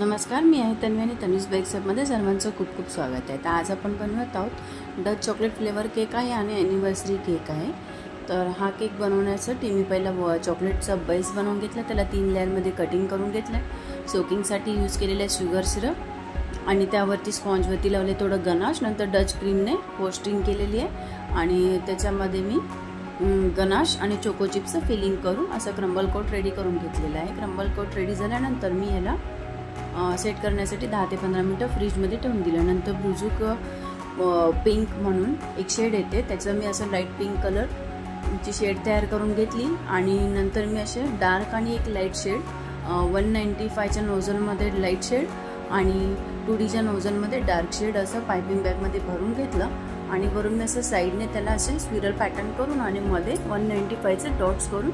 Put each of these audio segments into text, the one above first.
नमस्कार, मी आहे तन्वी आणि तन्वीज बेक्स ॲपमध्ये सर्वांचं खूप खूप स्वागत आहे। तर आज आपण बनवत आहोत डच चॉकलेट फ्लेवर केक आहे आणि ॲनिव्हर्सरी केक आहे। तर हा केक बनवण्यासाठी मी पहिला चॉकलेटचा बेस बनवून घेतला, त्याला 3 लेयरमध्ये कटिंग करून घेतलं। सोकिंगसाठी यूज केलेले शुगर सिरप आणि त्यावरती स्पॉन्जवरती लावले थोडं गनाश, नंतर डच क्रीमने पोस्टिंग केलेली आहे आणि त्याच्यामध्ये मी गनाश आणि चोको चिप्सचं फिलिंग करून असं क्रम्बल कोट रेडी करून घेतलेलं आहे। क्रम्बल कोट रेडी झाल्यानंतर मी ह्याला सेट करण्यासाठी 10 ते 15 मिनिटं फ्रीजमध्ये ठेवून दिलं। नंतर ब्रुजुक पिंक म्हणून एक शेड येते, त्याचं मी असं लाईट पिंक कलरची शेड तयार करून घेतली आणि नंतर मी असे डार्क आणि एक लाईट शेड 195च्या नोझलमध्ये लाईट शेड आणि 2Dच्या नोझलमध्ये डार्क शेड असं पायपिंग बॅगमध्ये भरून घेतलं आणि वरून मी असं साईडने त्याला असे स्पिरल पॅटर्न करून आणि मध्ये 195चे डॉट्स करून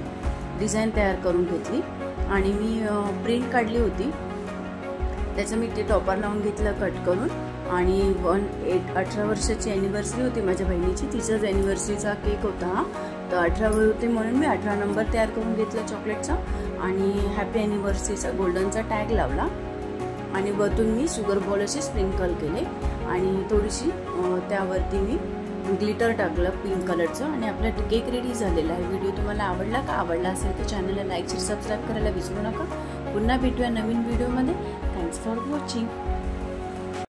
डिझाईन तयार करून घेतली आणि मी प्रिंट काढली होती, त्याचं मी ते टॉपर लावून घेतलं कट करून। आणि 18 वर्षाची ॲनिव्हर्सरी होती माझ्या बहिणीची, तिचाच ॲनिव्हर्सरीचा केक होता हा। तर 18 होते म्हणून मी 18 नंबर तयार करून घेतला चॉकलेटचा आणि हॅपी ॲनिव्हर्सरीचा गोल्डनचा टॅग लावला आणि वरतून मी शुगर बॉल असे स्प्रिंकल केले आणि थोडीशी त्यावरती मी ग्लिटर टाकलं पिंक कलरचं आणि आपला केक रेडी झालेला आहे। व्हिडिओ तुम्हाला आवडला का? आवडला असेल तर चॅनलला लाईक शेअर सबस्क्राईब करायला विसरू नका। पुन्हा भेटूया नवीन व्हिडिओमध्ये। Thanks for watching.